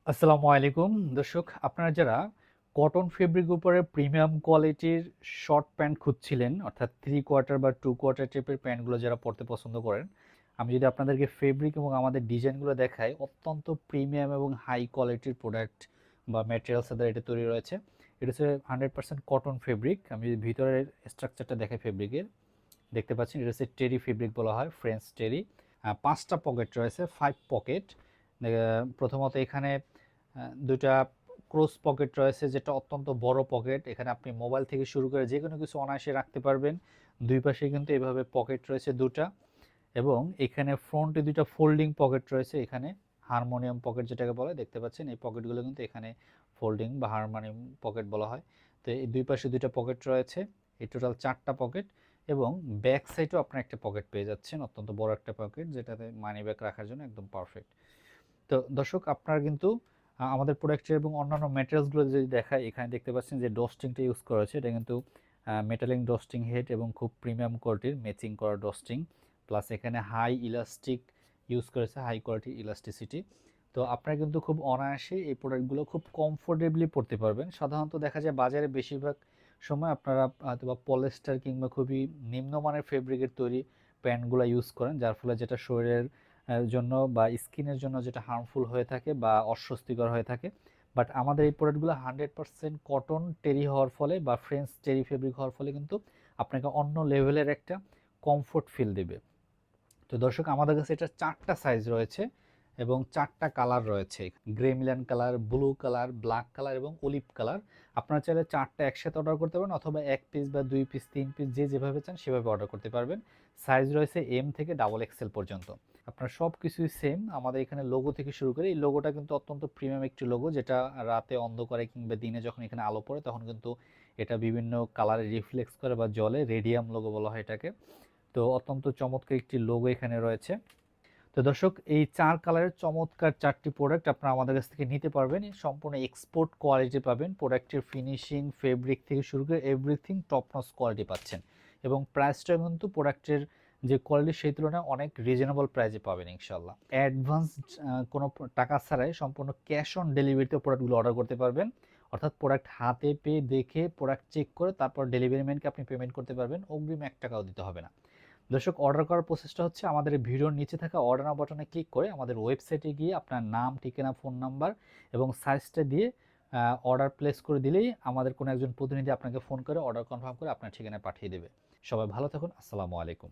আসসালামু আলাইকুম দর্শক, আপনারা যারা কটন ফেব্রিক উপরে প্রিমিয়াম কোয়ালিটির শর্ট প্যান্ট খুঁজছিলেন, অর্থাৎ 3/4 বা 2/4 টাইপের প্যান্টগুলো যারা পরতে পছন্দ করেন, আমি যদি আপনাদেরকে ফেব্রিক এবং আমাদের ডিজাইনগুলো দেখাই, অত্যন্ত প্রিমিয়াম এবং হাই কোয়ালিটির প্রোডাক্ট বা ম্যাটেরিয়ালস দ্বারা এটা তৈরি রয়েছে। এটা হচ্ছে 100% কটন ফেব্রিক। আমি যদি ভিতরের স্ট্রাকচারটা দেখাই ফেব্রিকের, দেখতে পাচ্ছেন এটা হচ্ছে টেরি ফেব্রিক বলা হয়, ফ্রেঞ্চ টেরি। 5টা পকেট রয়েছে, 5 পকেট। প্রথমত এখানে দুইটা ক্রস পকেট রয়েছে, যেটা অত্যন্ত বড় পকেট। এখানে আপনি মোবাইল থেকে শুরু করে যে কোনো কিছু অনায়াসে রাখতে পারবেন। দুই পাশে কিন্তু এভাবে পকেট রয়েছে দুটা, এবং এখানে ফ্রন্টে দুইটা ফোল্ডিং পকেট রয়েছে। এখানে হারমোনিয়াম পকেট যেটাকে বলে, দেখতে পাচ্ছেন এই পকেটগুলো কিন্তু এখানে ফোল্ডিং বা হারমোনিয়াম পকেট বলা হয়। তো এই দুই পাশে দুইটা পকেট রয়েছে, এই টোটাল 4টা পকেট। এবং ব্যাক সাইডেও আপনার একটা পকেট পেয়ে যাচ্ছেন, অত্যন্ত বড় একটা পকেট, যেটাতে মানি ব্যাগ রাখার জন্য একদম পারফেক্ট। তো দর্শক, আপনারা কিন্তু আমাদের প্রোডাক্টের এবং অন্যান্য ম্যাটেরিয়ালসগুলো যদি দেখায়, এখানে দেখতে পাচ্ছেন যে ডস্টিংটা ইউজ করা হয়েছে। এটা কিন্তু মেটালিং ডস্টিং হেড এবং খুব প্রিমিয়াম কোয়ালিটির ম্যাচিং করা ডস্টিং, প্লাস এখানে হাই ইলাস্টিক ইউজ করেছে, হাই কোয়ালিটির ইলাস্টিসিটি। তো আপনারা কিন্তু খুব অনায়াসে এই প্রোডাক্টগুলো খুব কমফোর্টেবলি পড়তে পারবেন। সাধারণত দেখা যায় বাজারে বেশিরভাগ সময় আপনারা হয়তো বা পলিস্টার কিংবা খুবই নিম্নমানের ফেব্রিকের তৈরি প্যান্টগুলো ইউজ করেন, যার ফলে যেটা শরীরের জন্য বা স্কিনের জন্য যেটা হার্মফুল হয়ে থাকে বা অস্বস্তিকর হয়ে থাকে। বাট আমাদের এই প্রোডাক্টগুলো 100% কটন টেরি হওয়ার ফলে বা ফ্রেঞ্চ টেরি ফেব্রিক হওয়ার ফলে কিন্তু আপনাকে অন্য লেভেলের একটা কমফোর্ট ফিল দেবে। তো দর্শক, আমাদের কাছে এটা 4টা সাইজ রয়েছে এবং 4টা কালার রয়েছে, grey Milan colour, blue colour, black colour এবং অলিভ কালার। আপনারা চাইলে 4টা একসাথে অর্ডার করতে পারেন, অথবা 1 পিস বা 2 পিস 3 পিস যে যেভাবে চান সেভাবে অর্ডার করতে পারবেন। সাইজ রয়েছে এম থেকে ডাবল এক্সেল পর্যন্ত। আপনার সব কিছুই সেম। আমাদের এখানে লোগো থেকে শুরু করে, এই লোগোটা কিন্তু অত্যন্ত প্রিমিয়াম একটি লোগো, যেটা রাতে অন্ধকারে কিংবা দিনে যখন এখানে আলো পড়ে তখন কিন্তু এটা বিভিন্ন কালারে রিফ্লেক্স করে বা জলে, রেডিয়াম লোগো বলা হয় এটাকে। তো অত্যন্ত চমৎকার একটি লোগো এখানে রয়েছে। তো দর্শক, এই 4 কালারের চমৎকার 4টি প্রোডাক্ট আপনারা আমাদের কাছ থেকে নিতে পারবেন। সম্পূর্ণ এক্সপোর্ট কোয়ালিটি পাবেন, প্রোডাক্টের ফিনিশিং, ফেব্রিক থেকে শুরু করে এভরিথিং টপ নচ কোয়ালিটি পাচ্ছেন। এবং প্রাইসটা কিন্তু প্রোডাক্টের যে কোয়ালিটি সেই তুলনায় অনেক রিজনেবল প্রাইসে পাবেন ইনশাল্লাহ। অ্যাডভান্স কোনো টাকা ছাড়াই সম্পূর্ণ ক্যাশ অন ডেলিভারিতে প্রোডাক্টগুলো অর্ডার করতে পারবেন। অর্থাৎ প্রোডাক্ট হাতে পেয়ে দেখে প্রোডাক্ট চেক করে তারপর ডেলিভারি ম্যানকে আপনি পেমেন্ট করতে পারবেন, অগ্রিম 1 টাকাও দিতে হবে না। দর্শক, অর্ডার করার প্রসেসটা হচ্ছে আমাদের ভিডিওর নিচে থাকা অর্ডার নাও বাটনে ক্লিক করে আমাদের ওয়েবসাইটে গিয়ে আপনার নাম, ঠিকানা, ফোন নাম্বার এবং সাইজটা দিয়ে অর্ডার প্লেস করে দিলেই আমাদের কোনো একজন প্রতিনিধি আপনাকে ফোন করে অর্ডার কনফার্ম করে আপনার ঠিকানায় পাঠিয়ে দেবে। সবাই ভালো থাকুন। আসসালামু আলাইকুম।